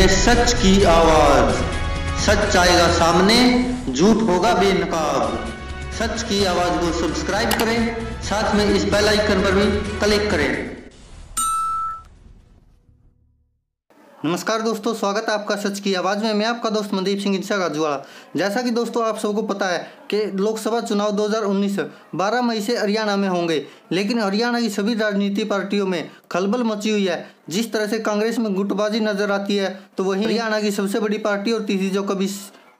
है सच की आवाज। सच आएगा सामने, झूठ होगा बेनकाब। सच की आवाज को सब्सक्राइब करें, साथ में इस बेल आइकन पर भी क्लिक करें। नमस्कार दोस्तों, स्वागत है आपका सच की आवाज़ में। मैं आपका दोस्त मनदीप सिंह इंसा गाजूवाला। जैसा कि दोस्तों आप सबको पता है कि लोकसभा चुनाव 2019 12 मई से हरियाणा में होंगे, लेकिन हरियाणा की सभी राजनीतिक पार्टियों में खलबल मची हुई है। जिस तरह से कांग्रेस में गुटबाजी नजर आती है, तो वहीं हरियाणा की सबसे बड़ी पार्टी होती थी जो कभी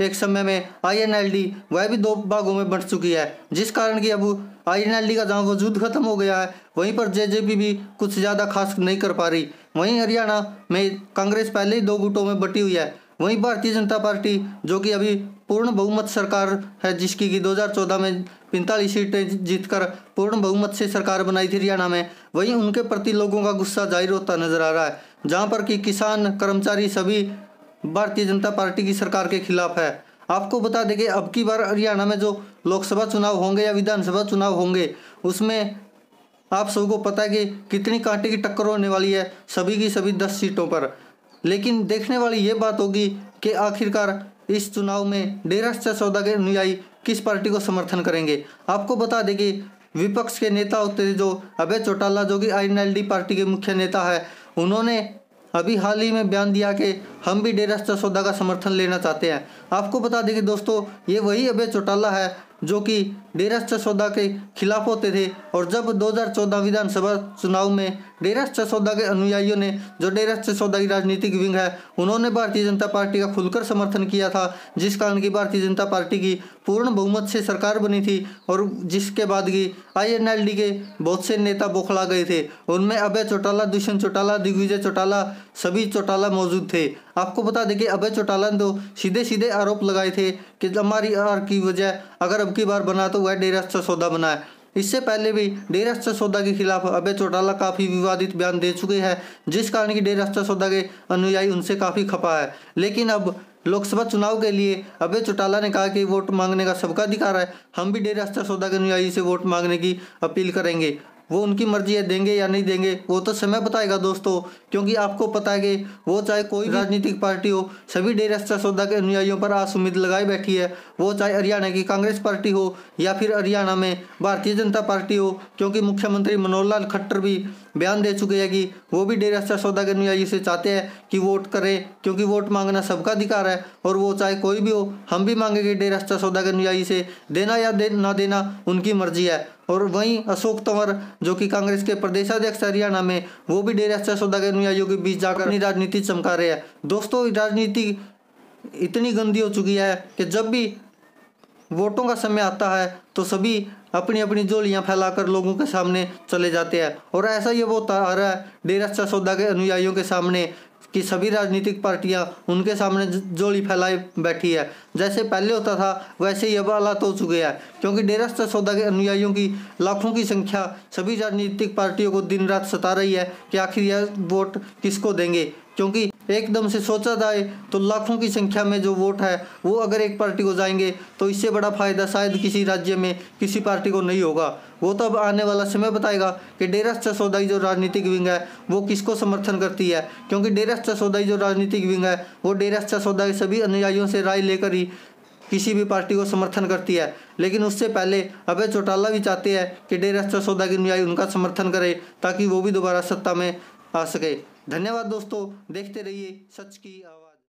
एक समय में INLD, वह भी 2 भागों में बंट चुकी है, जिस कारण कि अब INLD का जहाँ वजूद खत्म हो गया है, वहीं पर JJP भी कुछ ज़्यादा खास नहीं कर पा रही। वहीं हरियाणा में कांग्रेस पहले ही 2 गुटों में बटी हुई है। वहीं भारतीय जनता पार्टी जो कि अभी पूर्ण बहुमत सरकार है, जिसकी कि 2014 में 45 सीटें जीतकर पूर्ण बहुमत से सरकार बनाई थी हरियाणा में, वहीं उनके प्रति लोगों का गुस्सा जाहिर होता नजर आ रहा है, जहाँ पर कि किसान, कर्मचारी सभी भारतीय जनता पार्टी की सरकार के खिलाफ है। आपको बता दें कि अब की बार हरियाणा में जो लोकसभा चुनाव होंगे या विधानसभा चुनाव होंगे, उसमें आप सबको पता है कि कितनी कांटे की टक्कर होने वाली है सभी की सभी 10 सीटों पर। लेकिन देखने वाली ये बात होगी कि आखिरकार इस चुनाव में डेरा सच्चा सौदा के अनुयायी किस पार्टी को समर्थन करेंगे। आपको बता दें कि विपक्ष के नेता होते थे जो अभय चौटाला, जो कि INLD पार्टी के मुख्य नेता है, उन्होंने अभी हाल ही में बयान दिया कि हम भी डेरा सच्चा सौदा का समर्थन लेना चाहते हैं। आपको बता दें कि दोस्तों ये वही अभय चौटाला है जो कि डेरा सच्चा सौदा के खिलाफ होते थे, और जब 2014 विधानसभा चुनाव में डेरा सच्चा सौदा के अनुयायियों ने, जो डेरा सच्चा सौदा की राजनीतिक विंग है, उन्होंने भारतीय जनता पार्टी का खुलकर समर्थन किया था, जिस कारण की भारतीय जनता पार्टी की पूर्ण बहुमत से सरकार बनी थी, और जिसके बाद की INLD के बहुत से नेता बौखला गए थे। उनमें अभय चौटाला, दुष्यंत चौटाला, दिग्विजय चौटाला, सभी चौटाला मौजूद थे। आपको बता दें कि अभय चौटाला ने तो सीधे सीधे आरोप लगाए थे कि हमारी हार की वजह अगर अब की बार बना तो वह डेरा सच्चा सौदा बना है। इससे पहले भी डेरा सच्चा सौदा के खिलाफ अभय चौटाला काफ़ी विवादित बयान दे चुके हैं, जिस कारण की डेरा सच्चा सौदा के अनुयायी उनसे काफ़ी खफा है। लेकिन अब लोकसभा चुनाव के लिए अभय चौटाला ने कहा कि वोट मांगने का सबका अधिकार है, हम भी डेरा सच्चा सौदा के अनुयायी से वोट मांगने की अपील करेंगे। वो उनकी मर्जी है, देंगे या नहीं देंगे वो तो समय बताएगा दोस्तों, क्योंकि आपको पता है कि वो चाहे कोई राजनीतिक पार्टी हो, सभी डेरा सच्चा सौदा के अनुयायियों पर आस उम्मीद लगाई बैठी है। वो चाहे हरियाणा की कांग्रेस पार्टी हो या फिर हरियाणा में भारतीय जनता पार्टी हो, क्योंकि मुख्यमंत्री मनोहर लाल खट्टर भी बयान दे चुके हैं कि वो भी डेरा सच्चा सौदा के अनुयायी से चाहते हैं कि वोट करें, क्योंकि वोट मांगना सबका अधिकार है, और वो चाहे कोई भी हो, हम भी मांगेंगे डेरा सच्चा सौदा के अनुयायी से, देना या ना देना उनकी मर्जी है। और वहीं अशोक तंवर जो कि कांग्रेस के प्रदेशाध्यक्ष हरियाणा में, वो भी डेरा सच्चा सौदा के अनुयायियों के बीच जाकर अपनी राजनीति चमका रहे हैं। दोस्तों राजनीति इतनी गंदी हो चुकी है कि जब भी वोटों का समय आता है तो सभी अपनी अपनी झोलियां फैलाकर लोगों के सामने चले जाते हैं, और ऐसा ये वो आ रहा है डेरा सच्चा सौदा के अनुयायियों के सामने कि सभी राजनीतिक पार्टियां उनके सामने झोली फैलाए बैठी है। जैसे पहले होता था वैसे ही अब हालात हो चुके हैं, क्योंकि डेरा सच्चा सौदा के अनुयायियों की लाखों की संख्या सभी राजनीतिक पार्टियों को दिन रात सता रही है कि आखिर यह वोट किसको देंगे। क्योंकि एकदम से सोचा जाए तो लाखों की संख्या में जो वोट है वो अगर एक पार्टी को जाएंगे तो इससे बड़ा फायदा शायद किसी राज्य में किसी पार्टी को नहीं होगा। वो तो अब आने वाला समय बताएगा कि डेरा सच्चा सौदा की जो राजनीतिक विंग है वो किसको समर्थन करती है, क्योंकि डेरा सच्चा सौदा की जो राजनीतिक विंग है वो डेरा सच्चा सौदा के सभी अनुयायियों से राय लेकर ही किसी भी पार्टी को समर्थन करती है। लेकिन उससे पहले अभय चौटाला भी चाहते हैं कि डेरा सच्चा सौदा के अनुयायी उनका समर्थन करें ताकि वो भी दोबारा सत्ता में आ सके। धन्यवाद दोस्तों, देखते रहिए सच की आवाज़।